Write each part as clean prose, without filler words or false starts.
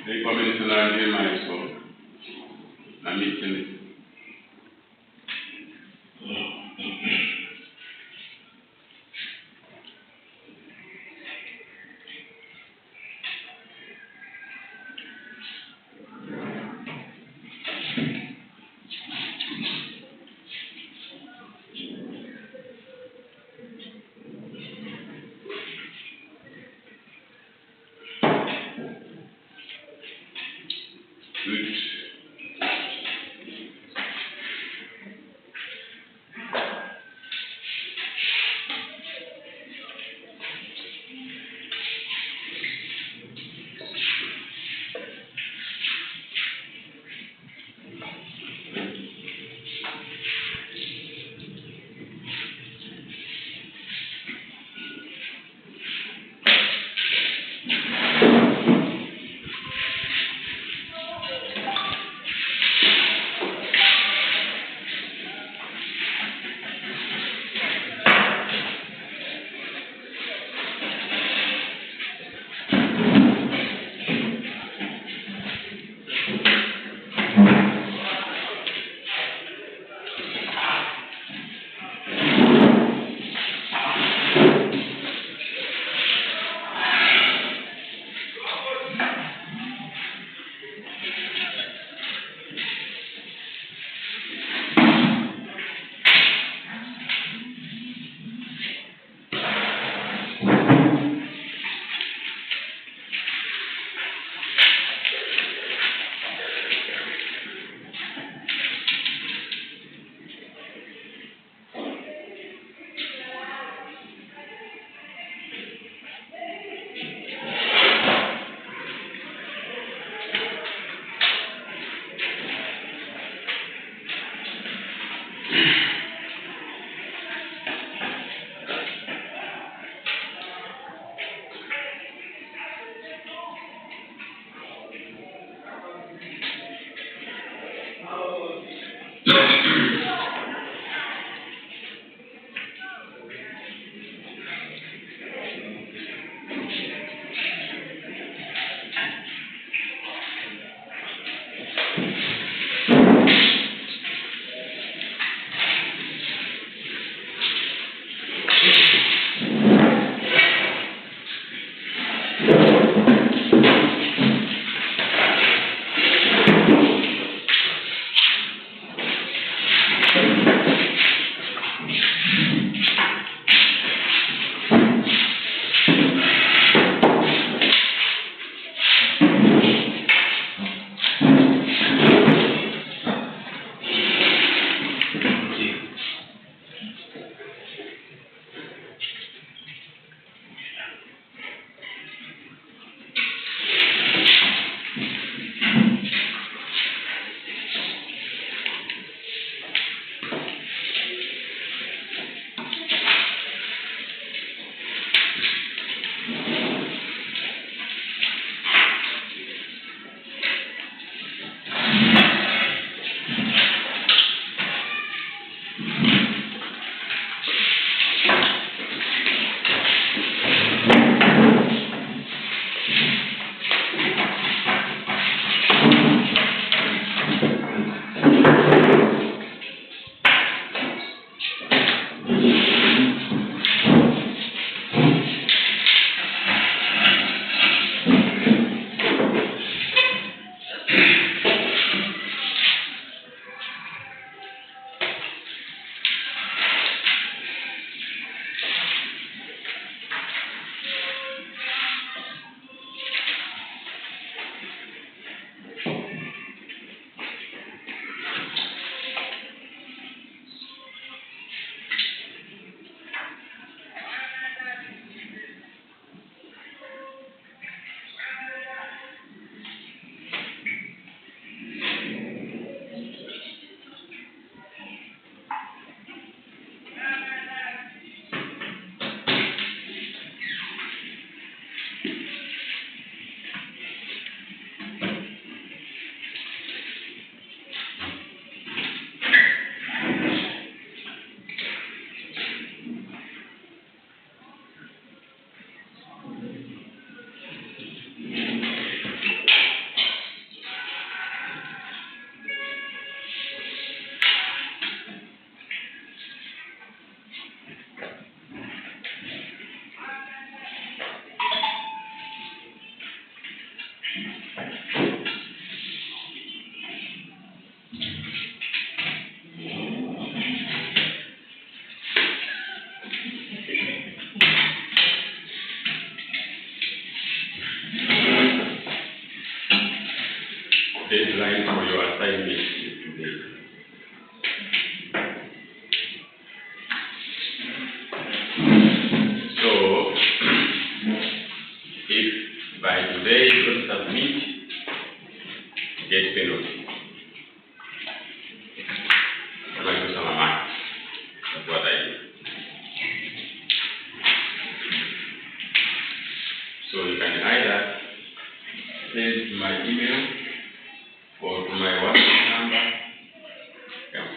They come into learn in my soul. I'm meeting it. Good.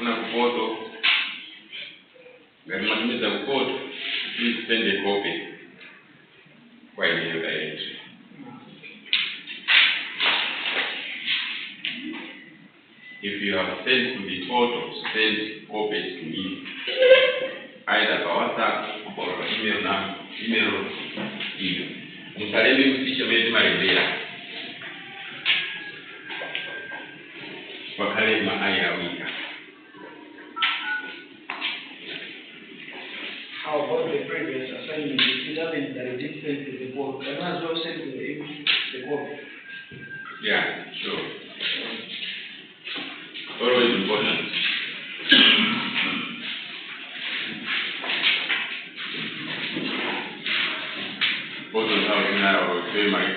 kuna photo, ngati matumiza photo, please send a copy kwa email directly. If you have sent to the photo, send copies to me, either by WhatsApp or email now, email. Msalemi msishe mezi marembera. Wakale maaya wika. How about the previous assignment? It doesn't that it did send to the board. Can I as well send to the board? Yeah, sure. Always important. Both of how in our family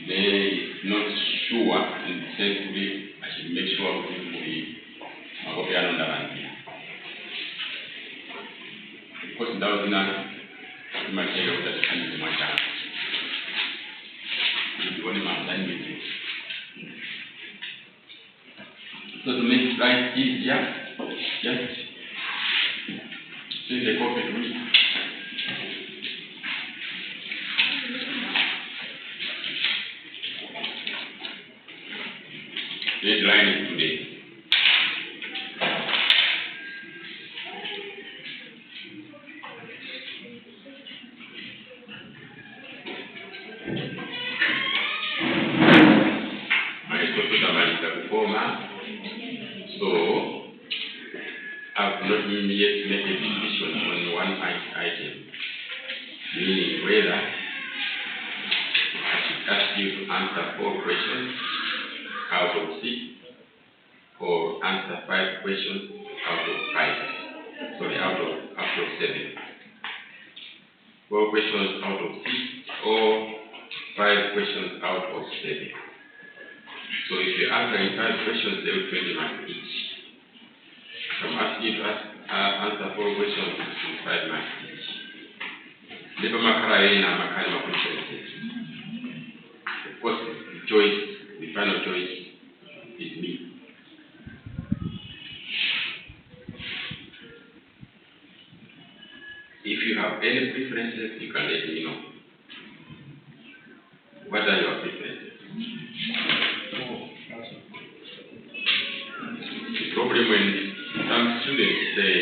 they not sure and safely I should make sure we are on the land. Because that was not material that can be my child. So to make life easier, just send the copy to me. Deadline is today. My social manager performer. So I've not yet made a decision on one item, meaning whether I should ask you to answer 4 questions out of 6 or answer 5 questions out of 7. 4 questions out of 6 or 5 questions out of 7. So if you answer 5 questions, they will 20 marks each. I'm asking you to answer 4 questions with 5 marks each. Of course, the final choice is me. If you have any preferences, you can let me know. What are your preferences? The problem when some students say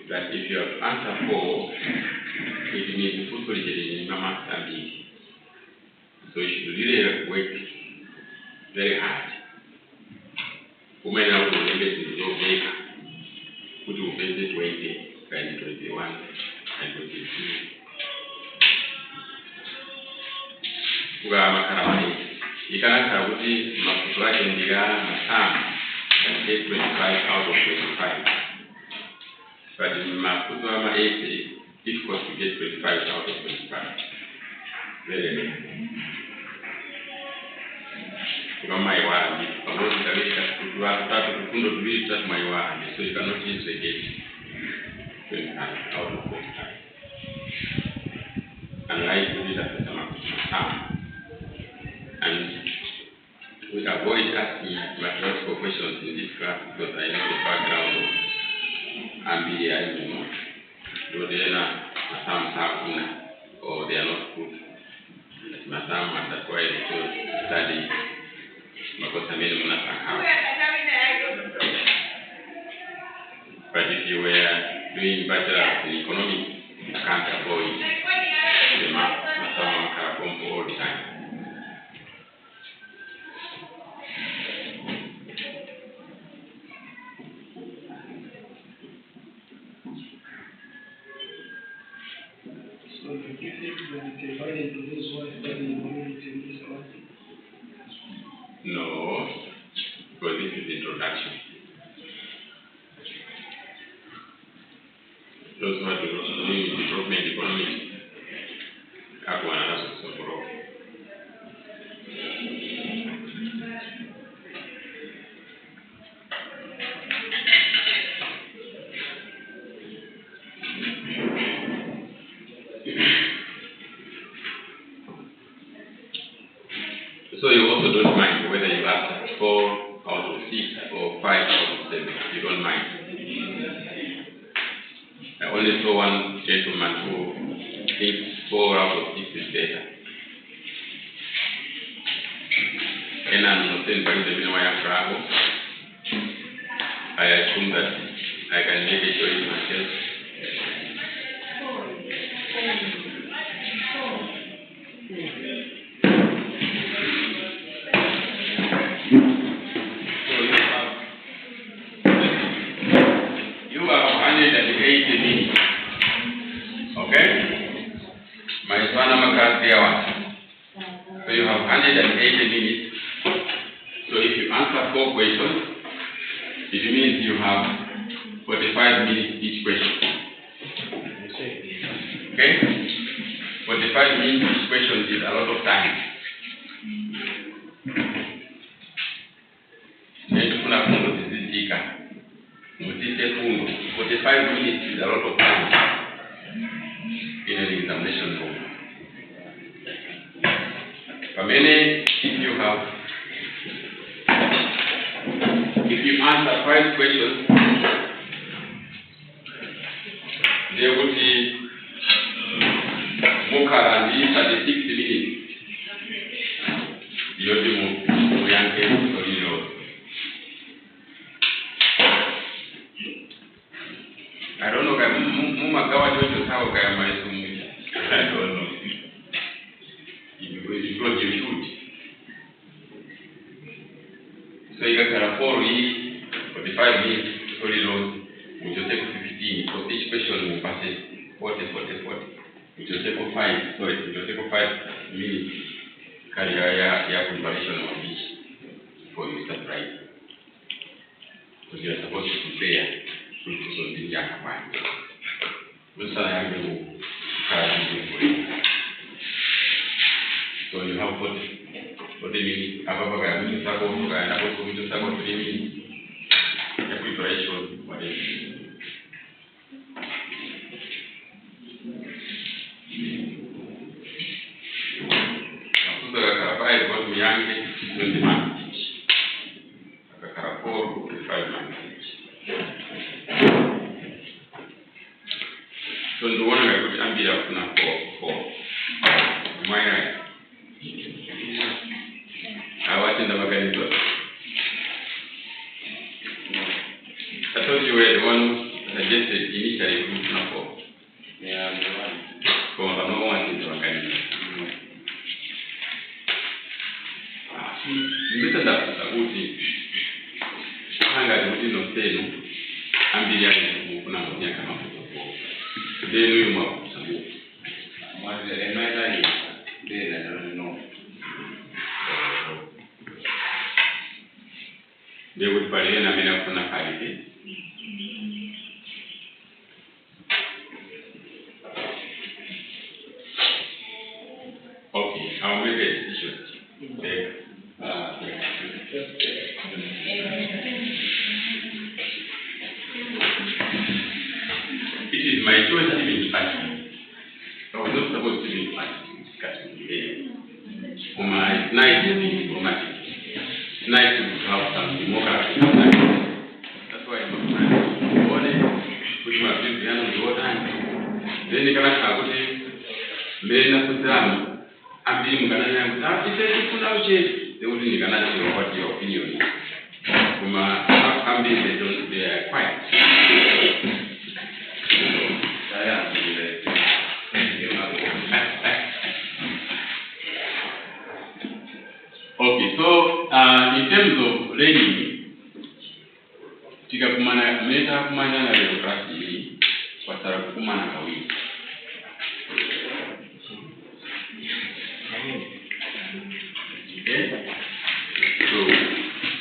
that if you have answered 4, it means the football is in Mama Sambi. So you should really work very hard. Women are going to make it so big, put to 20, 21, and 22. Kuga makaramani. Ikana kabuti mafutuwa kendiga masam and take 25 out of 25. But in mafutuwa ma 80, difficult to get 25 out of 25. Very nice. Kuga maiwandi. Pamoja kabisa kutuwa kutatu kukundo tuwili tatu maiwandi. So you cannot easily get 25 out of 25. Unlike we did at the time. And we avoid asking mathematical questions in this class because I know the background of MBA, though they are some or they are not good at mathematics, and that's why they chose to study because I made them not account. But if you were doing bachelor in economics, you can't avoid the mathematics all the time. So do you think when you divide into this one, then you want to do this one? No, because this is introduction. Those who are doing development economics have one another support. So you also don't mind whether you have 4 out of 6 or 5 out of 7. You don't mind. I only saw one gentleman who thinks 4 out of 6 is better. And I'm not saying by the meanwhile travel. I assume that I can make a choice myself. You have 180 minutes. Okay? My son so you have 180 minutes. So if you answer 4 questions, it means you have 45 minutes each question. Okay? 45 minutes each question is a lot of time. fundo. 45 minutes is a lot of time in an examination room. For many, if you answer 5 questions, they will be more currently 36 minutes. You'll be more I don't know. I don't know. Because you should. So you got 45 minutes, sorry, Lord, which will take 15. For each question will pass 40. Which will take 5 minutes. Carry your comparison of each before you start writing. Because you are supposed to prepare. So you have for the minutes, about 3 minutes, preparation, whatever. So the one I could be up now for my right. I was in the mechanism. I thought you were the one who suggested initially for. Yeah, I'm the one. So I'm not one in the mechanism. Listen that about it. Hanga the routine of saying, I'm the young who now come up. They know you more. What the matter is, they don't know. They would probably not be enough for quality. Okay, I'll make a decision. It is my choice to be discussion. I was not supposed to be discussion today. It's nice to be diplomatic. It's nice to have some democracy. That's why I'm not trying to put my feet behind the water. Then you can have it. Then I'm being going to they wouldn't even ask you what your opinion is. I'm being they are quiet. Okay, so in terms of learning, meta kumanya na democracy pasara kumana kawili. Okay, so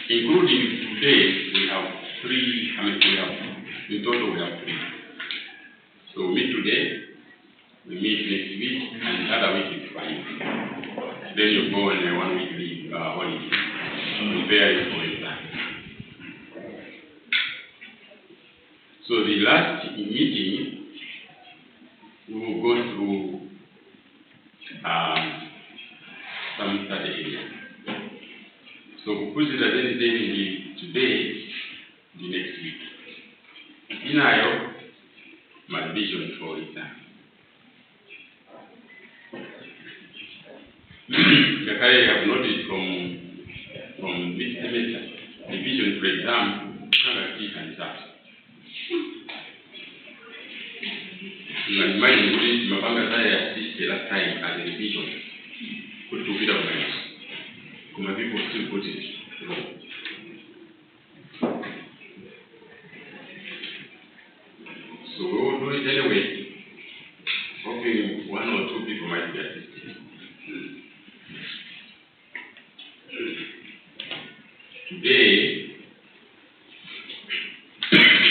including today we have 3. In total we have 3. So we meet today, we meet next week, and the other week is fine. Then you go on a 1 week leave holiday. Prepare it for exam. So the last meeting, we will go through some study areas. So kukuziza then today, the next week. Inayo my vision for it. I have noticed from this semester, the vision for exam, and that. You can imagine this Mapanga Zaya assisted last time as a revision. Put to video guys. Kuma people still put it wrong. So we will do it anyway. Hoping one or two people might be assisted. Today,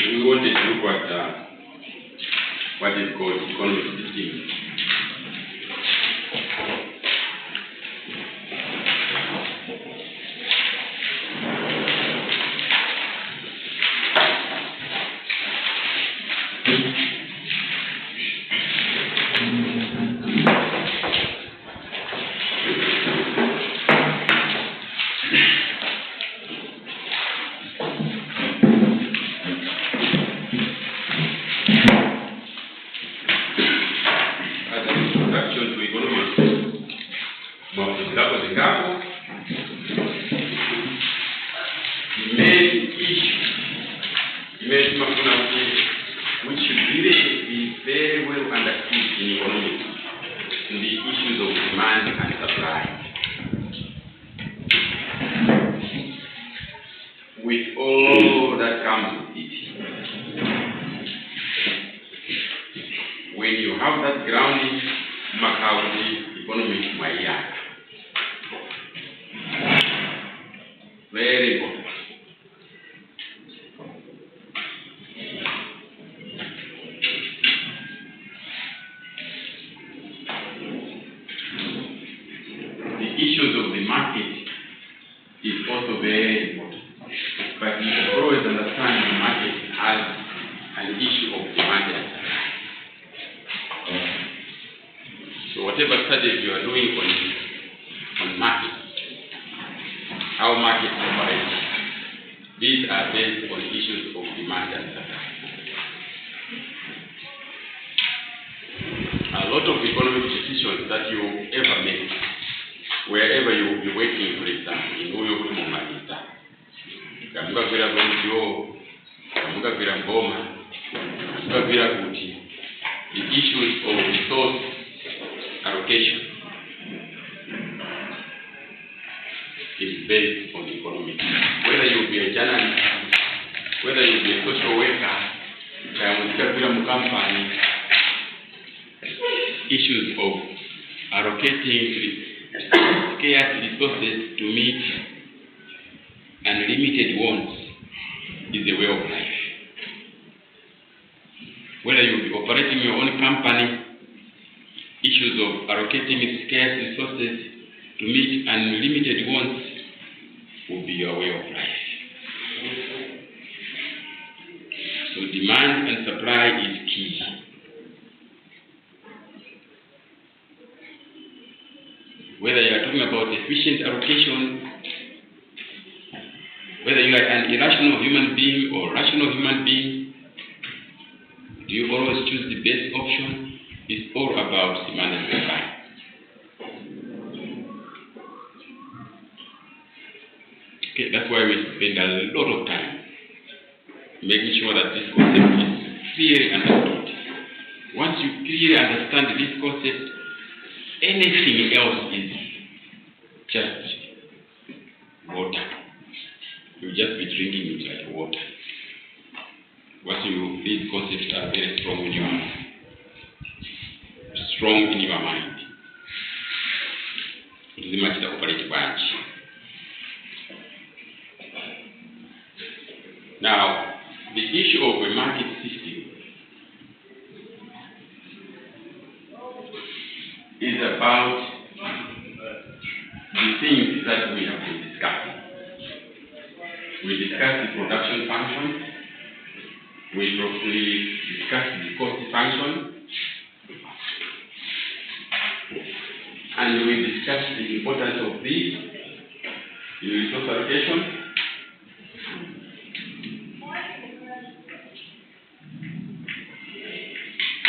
we wanted to look at what is called economic system. Which should really be very well understood in economics, in the issues of demand and supply. With all that comes with it. When you have that grounding, Macauzi economics Maya. Very important. Issues of the market is also very important. But you should always understand the market as an issue of demand and supply. So whatever studies you are doing on market, how markets operate, these are based on issues of demand and supply. A lot of economic decisions that you ever make, wherever you will be working, for example, in Uyo Kutumomanita, Kamuka Vira Bonjo, Kamuka Vira Mboma, Kamuka Vira Kuti, the issues of resource allocation is based on economics. Whether you be a journalist, whether you be a social worker, Kamuka Vira Mukampani, issues of allocating scarce resources to meet unlimited wants is a way of life. Whether you be operating your own company, issues of allocating scarce resources to meet unlimited wants will be your way of life. So demand and supply is key. Whether you are talking about efficient allocation, whether you are an irrational human being or rational human being, do you always choose the best option? It's all about demand and supply. Okay, that's why we spend a lot of time making sure that this concept is clearly understood. Once you clearly understand this concept, anything else is just water. You'll just be drinking it like water. Once these concepts are very strong in your mind, it is much the operative branch. Now, the issue of a market system is about the things that we have been discussing. We discussed the production function, we discussed the cost function, and we discussed the importance of this in resource allocation.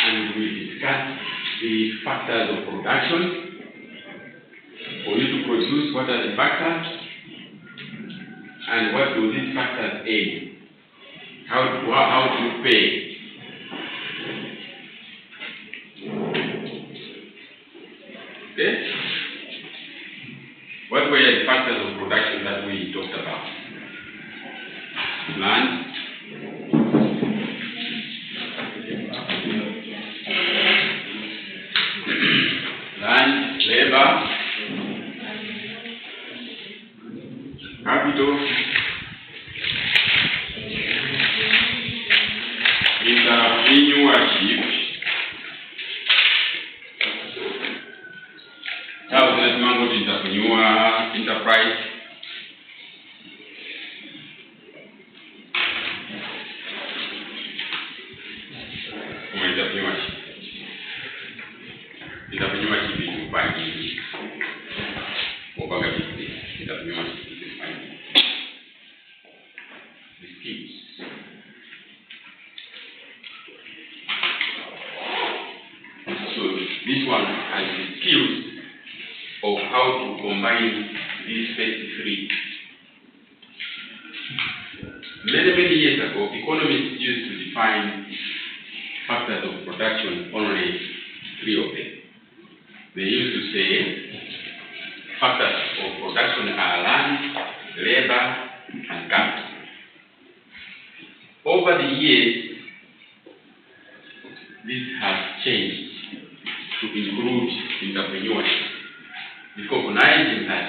And we discussed the factors of production. For you to produce, what are the factors? And what do these factors aid? How to pay? Okay? What were the factors of production that we talked about? Land, labor, capital, entrepreneurship, enterprise, entrepreneurship is defined over business. Entrepreneurship is defined. The skills. So this one has the skills of how to combine these first three. Many years ago, economists used to define factors of production, only three of them. They used to say factors of production are land, labor, and capital. Over the years, this has changed to include entrepreneurship, recognizing that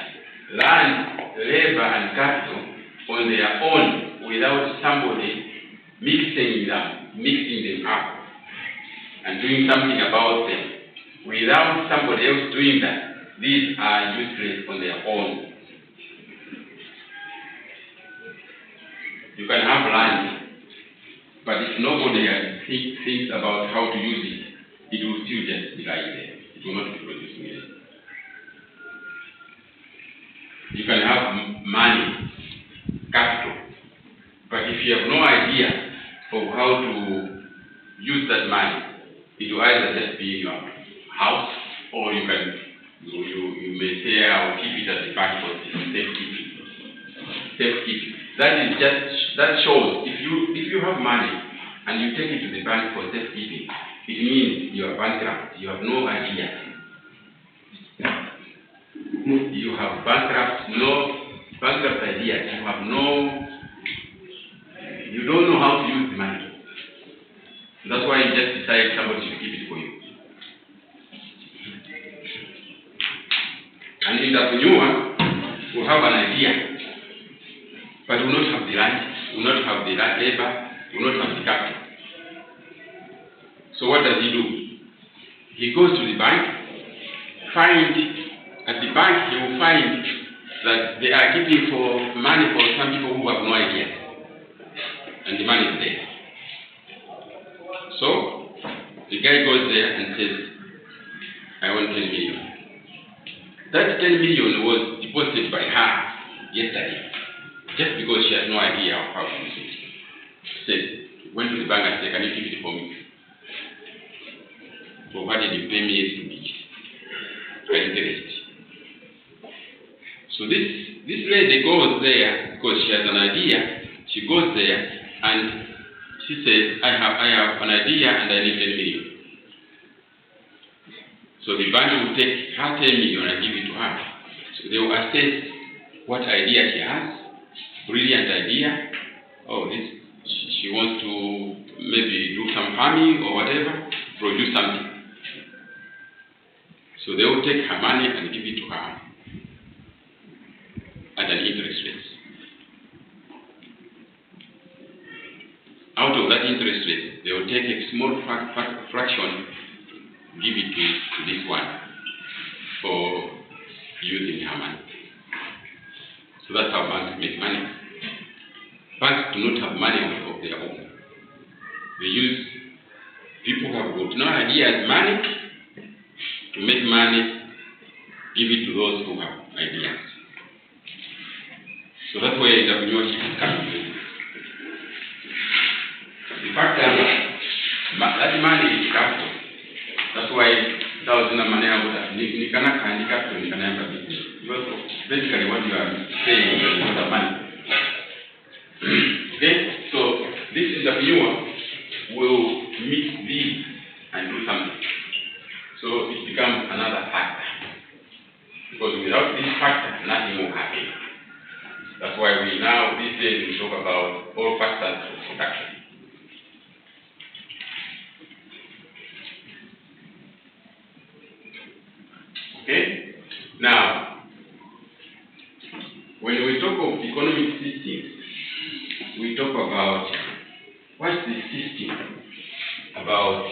land, labor, and capital on their own, without somebody mixing them up and doing something about them, without somebody else doing that, these are useless on their own. You can have land, but if nobody thinks about how to use it, it will still just be lying there. It will not be producing anything. You can have money, capital, but if you have no idea of how to use that money, it will either just be in your house, or you may say, I will keep it at the bank for safekeeping. That shows if you have money and you take it to the bank for safekeeping, it means you are bankrupt. You have no idea. You have bankrupt ideas. You don't know how to use the money. That's why you just decide somebody should keep it for you. An entrepreneur will have an idea, but will not have the land, will not have the labor, will not have the capital. So what does he do? He goes to the bank, at the bank he will find that they are keeping for money for some people who have no idea. And the money is there. So the guy goes there and says, I want 10 million. That 10 million was deposited by her yesterday, just because she has no idea of how to use it. She said, went to the bank and said, can you keep it for me? Provided you pay me interest. So this lady goes there because she has an idea. She goes there and she says, I have an idea and I need 10 million. So the bank will take her 10 million and give it to her. So they will assess what idea she has. Brilliant idea. She wants to maybe do some farming or whatever, produce something. So they will take her money and give it to her at an interest rate. Out of that interest rate, they will take a small fraction, give it to this one for using her money. So that's how banks make money. Banks do not have money of their own. They use people who have got no idea as money to make money, give it to those who have ideas. where entrepreneurship is coming from. The fact that money is capital. That's why thousands of money have you cannot find capital, you cannot have business. Because basically what you are saying is about money. Okay? So this entrepreneur will mix these and do something. So it becomes another factor. Because without this factor, nothing will happen. That's why we now, these days, we talk about all factors of production. Okay? Now, when we talk of economic systems, we talk about what's the system about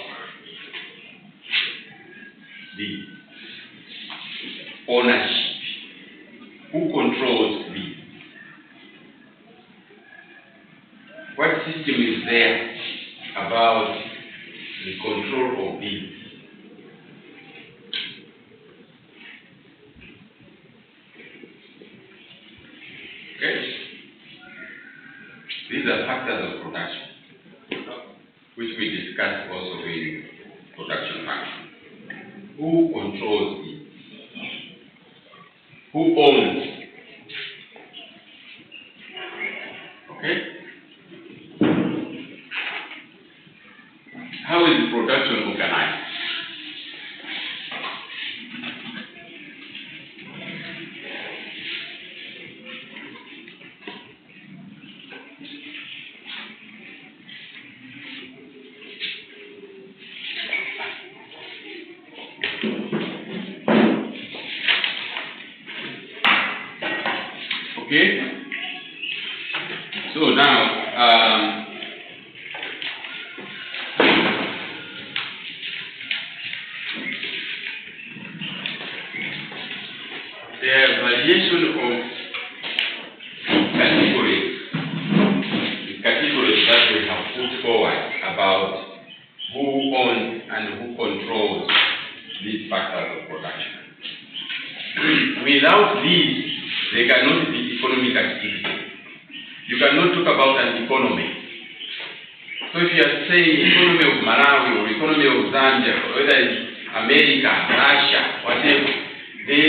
the ownership. Who controls the? What system is there about the control of these? Okay? These are factors of production, which we discussed also in production function. Who controls it? Who owns? Okay? How is production organized? Okay? So now, there are variation of categories. The categories that we have put forward about who owns and who controls these factors of production. Without these, there cannot be economic activity. You cannot talk about an economy. So if you are saying economy of Malawi or economy of Zambia, or whether it's America, Russia, whatever, the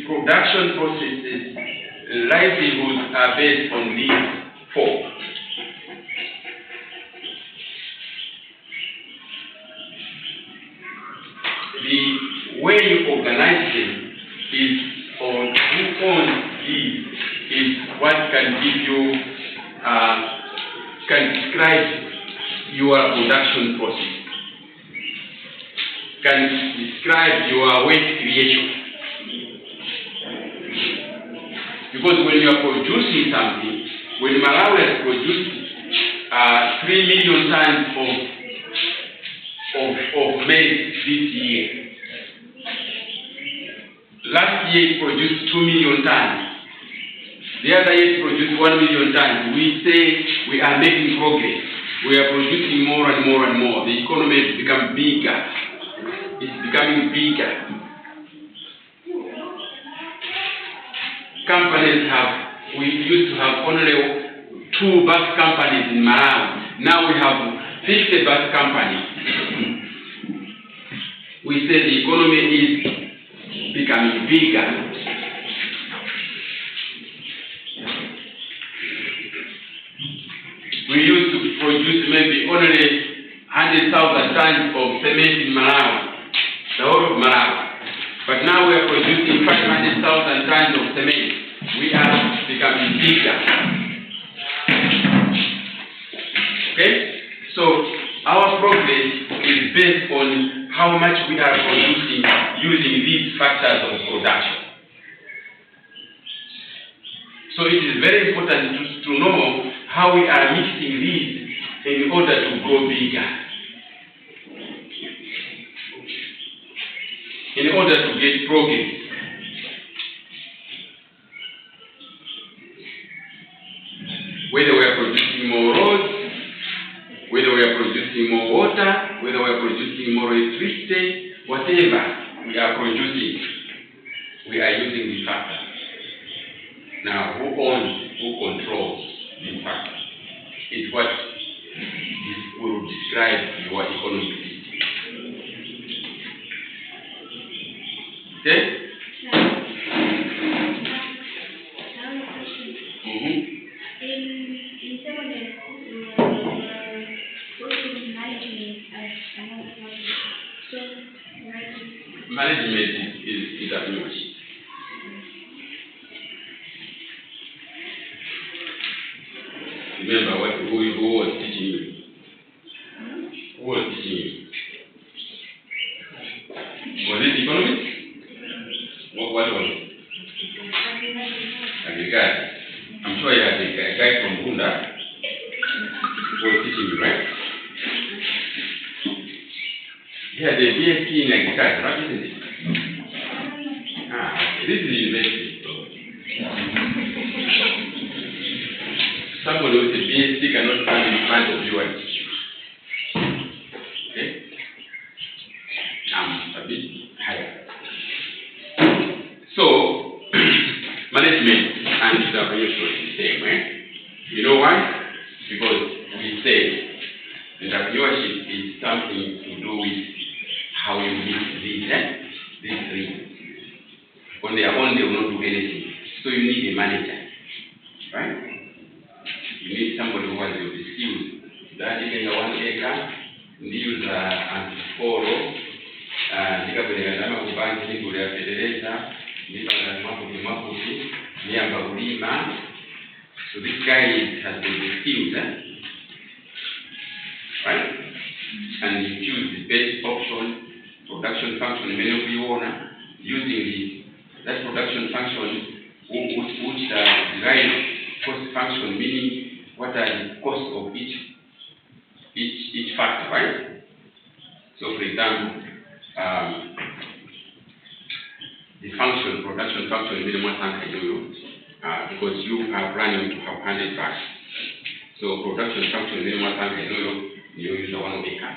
production processes, livelihoods are based on these four. The way you organize them is on who owns these is what can give you, can describe your production process, can describe your wealth creation. Because when you are producing something, when Malawi has produced 3 million tons of maize this year, last year it produced 2 million tons. The other year it produced 1 million tons. We say we are making progress. We are producing more and more and more. The economy has become bigger. It's becoming bigger. Companies we used to have only 2 bus companies in Malawi. Now we have 50 bus companies. We say the economy is becoming bigger. We used to produce maybe only 100,000 tons of cement in Malawi, the whole of Malawi. But now we are producing 500,000 tons of cement. We are becoming bigger. Okay? So our progress is based on how much we are producing using these factors of production. So it is very important to know how we are mixing these in order to grow bigger, in order to get progress. Whether we are producing more roads, whether we are producing more water, whether we are producing more electricity, whatever we are producing, we are using the factor. Now, who owns, who controls this factor is what will describe your economic system. Okay? In some of the management as another one. So, management is entrepreneurship. Remember who was teaching you? Who was teaching you? Was it economics? What was it? Agriculture. I'm sure you had a guy from Bunda who was teaching you, right? He had a PhD in agriculture, right, isn't it? This is the university. Somebody with a PhD cannot stand in front of you and teach you. Okay? I'm a bit higher. So, management and entrepreneurship is the same, right? You know why? Because we say entrepreneurship is something to do with how you meet these three. On their own, they will not do anything. So you need a manager, right? You need somebody who has the skills. That you can 1 acre, use antipolo, ndikapeleka kubanki nikulia federeza, ulima. So this guy has the skills, right? And you choose the best option, production function, many of you owner, using that production function which derive cost function, meaning what are the costs of each factor, right? So for example, the production function minimum tank because you are planning to have 100 bags. So production function minimum tank you use 1 acre.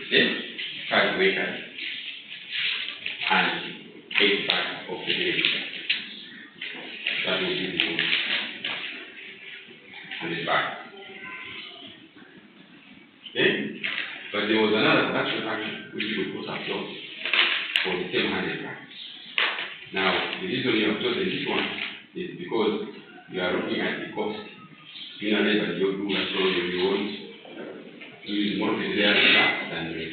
Okay? 5 acres and 8 bags of the day. That will be the 100 bags. Okay? But there was another production function which we put ourselves for the same 100 bags. Now, the reason you have chosen this one is because you are looking at the cost. You know that you do a solo you want to use more material than the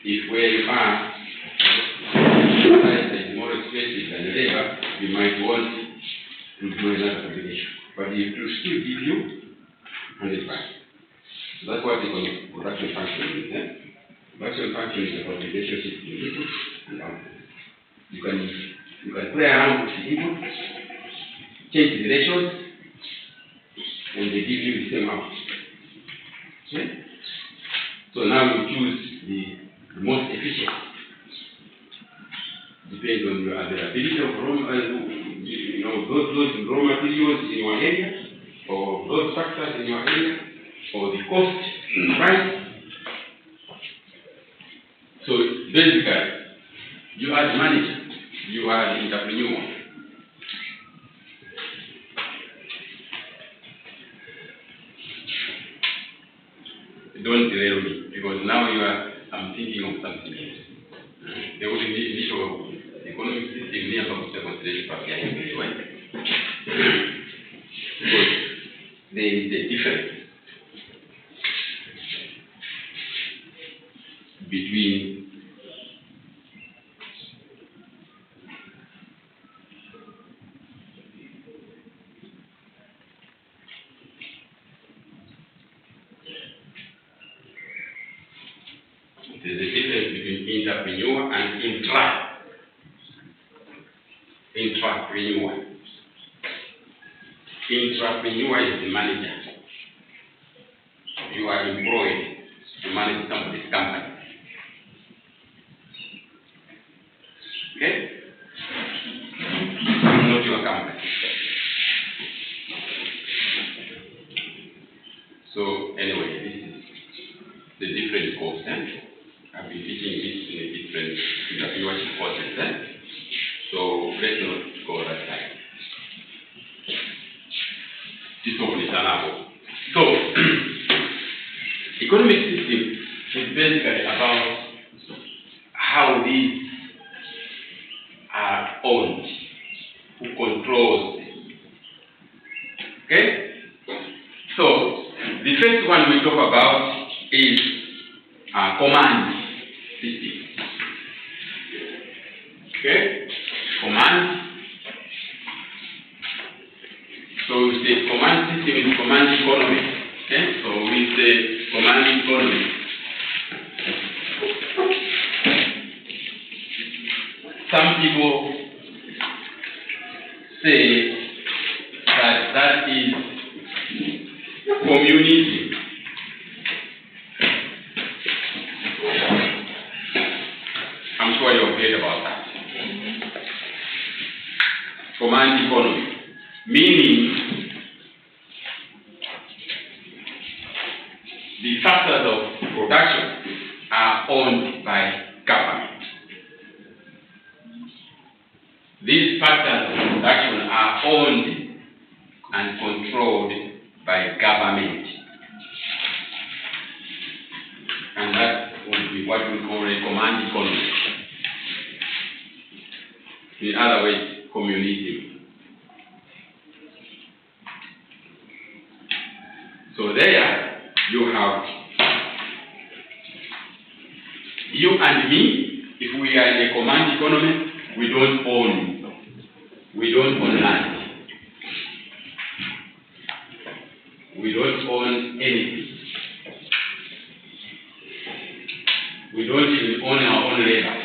if where you are, is more expensive than labor, you might want to do another combination. But it will still give you 100 bags. So that's what they call production function is. Production function is about relationship between input and output. You can play around with the input, change the ratios, and they give you the same output. Okay? So now you choose the most efficient. Depends on your availability of those raw materials in your area, or those factors in your area, or the cost, price. So basically, you are the manager, you are the entrepreneur. Don't derail me, because now I'm thinking of something else. There will be initial economic system near about consideration for the right? Because there is a difference between entrepreneur and intrapreneur. Intrapreneur is the manager. You are employed to manage somebody's company. Okay? Not your company. So anyway, this is the different course. I've been teaching this in a different entrepreneurship courses. So let's not go that side. So, economic system is basically about how these are owned, who controls them. Okay? So, the first one we talk about is command system. Okay? Command. So we say command system is command economy. Okay? So we say command economy. Some people say that is communism. I'm sure you've heard about that. Command economy. Meaning the factors of production are owned by government. These factors of production are owned and controlled by government. And that would be what we call a command economy. In other words, communism. So there you have you and me. If we are in a command economy, we don't own land. We don't own anything. We don't even own our own labor.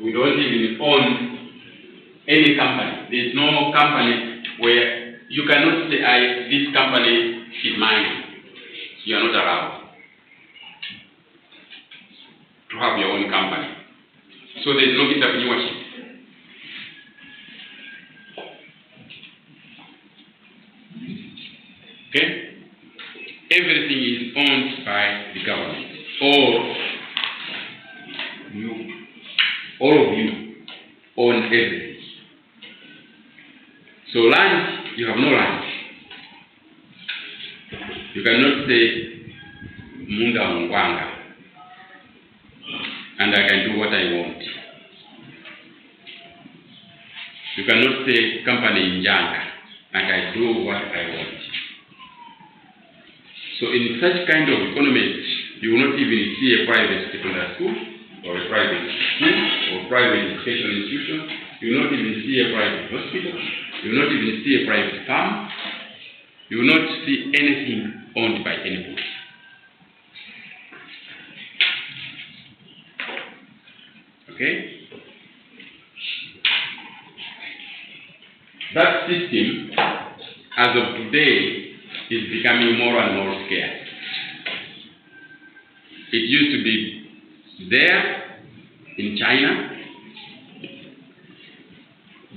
We don't even own any company. There's no company where you cannot say, this company is mine. You are not allowed to have your own company. So there is no entrepreneurship. Okay? Everything is owned by the government. All of you own everything. So land, you have no land. You cannot say Munda Mungwanga and I can do what I want. You cannot say company Njanga and I do what I want. So in such kind of economy, you will not even see a private secondary school or a private school or private education institution. You will not even see a private hospital. You will not even see a private farm. You will not see anything owned by anybody. Okay? That system, as of today, is becoming more and more scarce. It used to be there in China.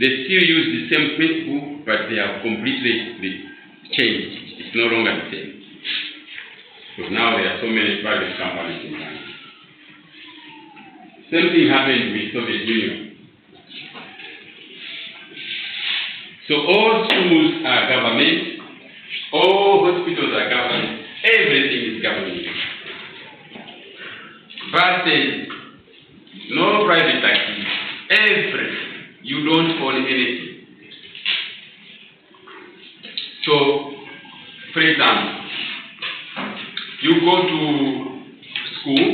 They still use the same principle, but they have completely changed. It's no longer the same. Because now there are so many private companies in China. Same thing happened with Soviet Union. So all schools are government, all hospitals are government, everything is government. Buses, no private taxis, everything. You don't own anything. So, for example, you go to school,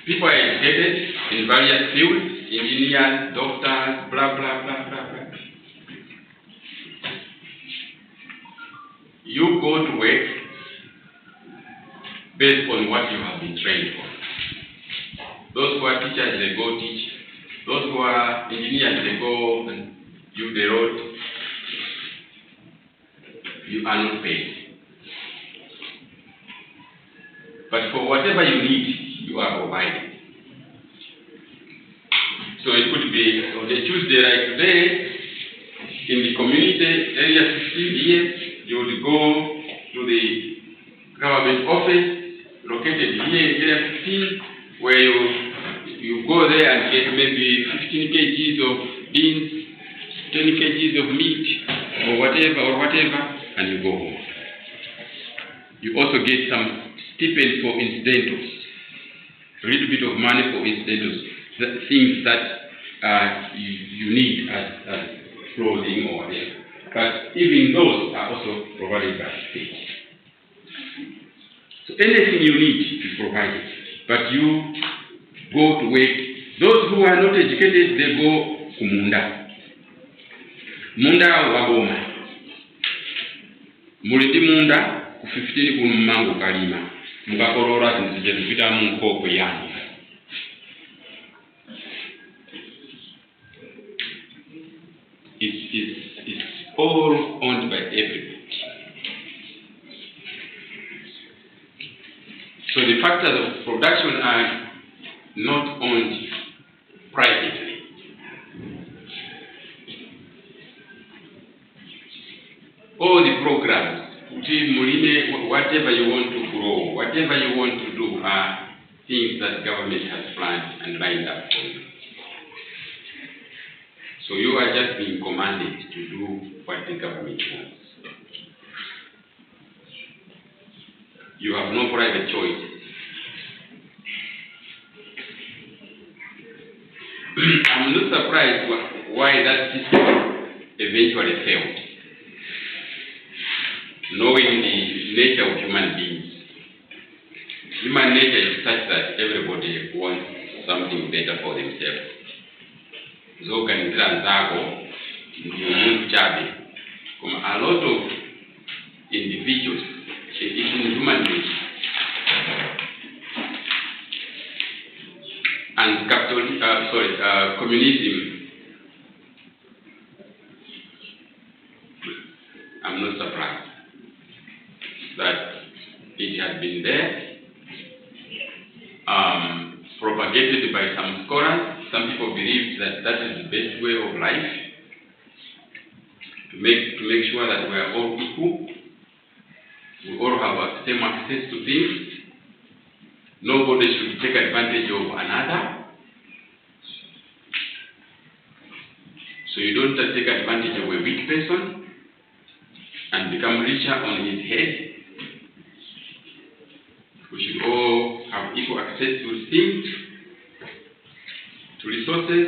people are educated in various fields, engineers, doctors, blah, blah, blah, blah, blah. You go to work based on what you have been trained for. Those who are teachers, they go teach. Those who are engineers, they go and build the road. You are not paid. But for whatever you need, you are provided. So it could be on a Tuesday like today, in the community area 15 years, you would go to the government office located here in area 15, where you you go there and get maybe 15 kgs of beans, 10 kgs of meat, or whatever, and you go home. You also get some stipend for incidentals, a little bit of money for incidentals, things that you need as clothing or whatever. But even those are also provided by the state. So anything you need is provided, but you go to work. Those who are not educated, they go kumunda. Munda waboma. Mulindi munda ku 15 kunu mango kalima. Mukakolora zinzije tupita mu nkoko yanyu. It's all owned by everybody. So the factors of production are not owned privately. All the programs, whatever you want to grow, whatever you want to do, are things that government has planned and lined up for you. So you are just being commanded to do what the government wants. You have no private choice. I'm not surprised why that system eventually failed. Knowing the nature of human beings, human nature is such that everybody wants something better for themselves. A lot of individuals, it's in human nature. And communism, I'm not surprised that it has been there, propagated by some scholars. Some people believe that that is the best way of life, to make sure that we are all equal, we all have same access to things. Nobody should take advantage of another. So you don't take advantage of a weak person and become richer on his head. We should all have equal access to things, to resources,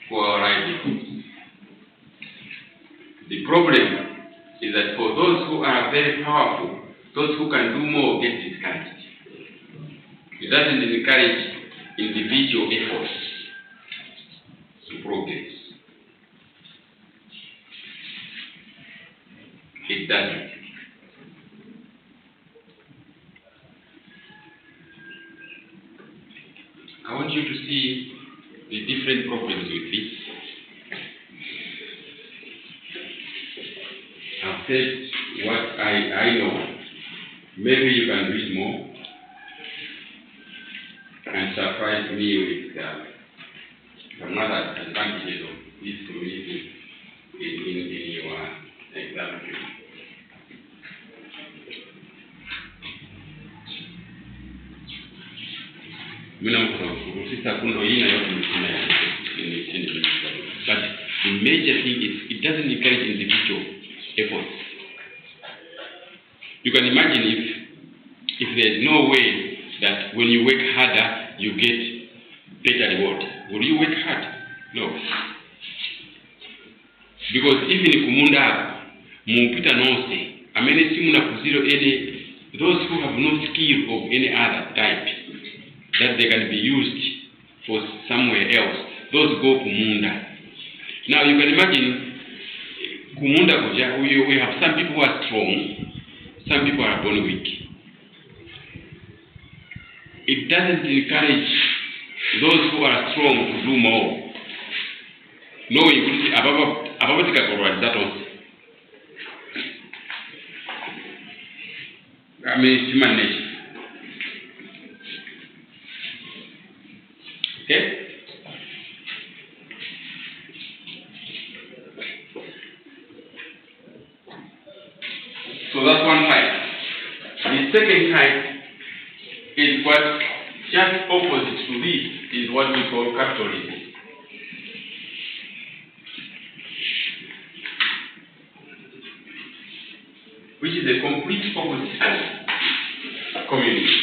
for our livelihoods. The problem is that for those who are very powerful, those who can do more get discouraged. It doesn't encourage individual efforts to progress. It doesn't. I want you to see the different problems with this. I've said what I know. Maybe you can read more and surprise me with some other advantages of this community in your exam. But the major thing is it doesn't encourage individual efforts. You can imagine if there's no way that when you work harder you get better reward. Will you work hard? No. Because even kumunda mumpita nonse, amene simuna kuzero any those who have no skill of any other type that they can be used for somewhere else, those go kumunda. Now you can imagine kumunda kuja, we have some people who are strong, some people are born weak. It doesn't encourage those who are strong to do more. No, inclusive ababatika korwa I mean, it's human nature. Okay? So that's one type. The second type is what just opposite to this is what we call capitalism. Which is a complete opposite of communism.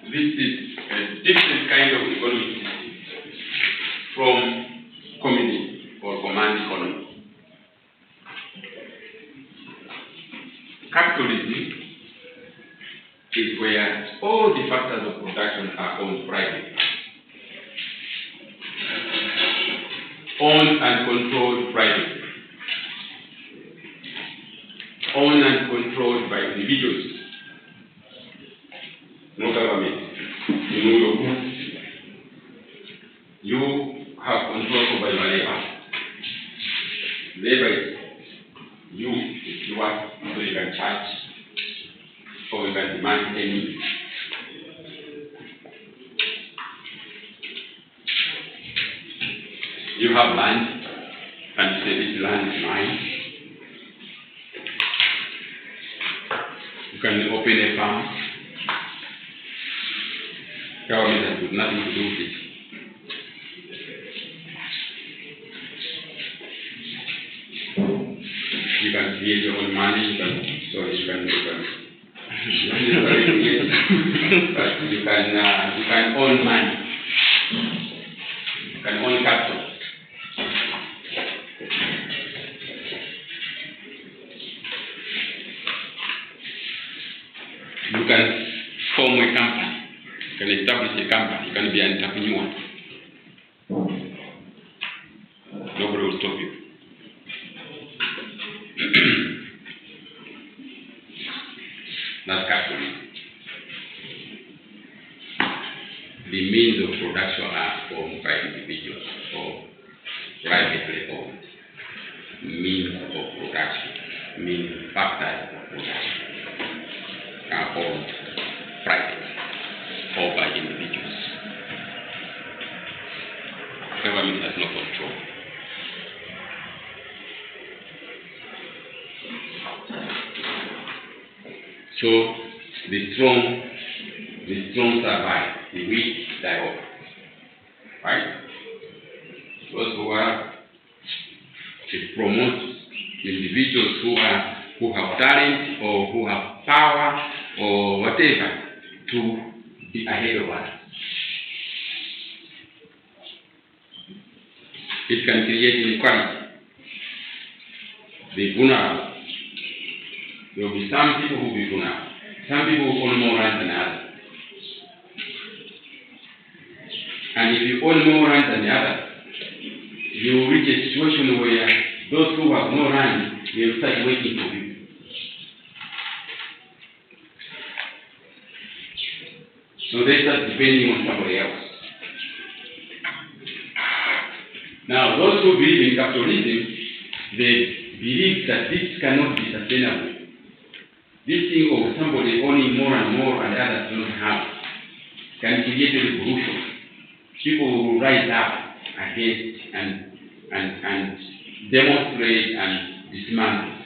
This is a different kind of economic system from communism or command economy. Capitalism is where all the factors of production are owned privately, owned and controlled privately, owned and controlled by individuals. No government. You know your goods. You have control over your labor. Labor is you, if you want, so you can charge or you can demand any. You have land, and you say this land is mine. You can open a farm. Government has got nothing to do with it. You can create your own money, you can create, but you can own money. You can own capital. You can form a company. You can establish a company. You can be an entrepreneur. Nobody will stop you. That's capitalism. The means of production are owned by individuals or privately owned. Means of production, means factors of production are owned privately or by individuals. Government has no control. So the strong survive, the weak die off. Right? Those it promotes individuals who have talent or who have power or whatever to be ahead of us. It can create inequality. The vulnerable. There will be some people who will be vulnerable. Some people who own more land than others. And if you own more land than the others, you will reach a situation where those who have no land will start waiting for you. So they start depending on somebody else. Now, those who believe in capitalism, they believe that this cannot be sustainable. This thing of somebody owning more and more and others do not have can create a revolution. People will rise up against and demonstrate and dismantle.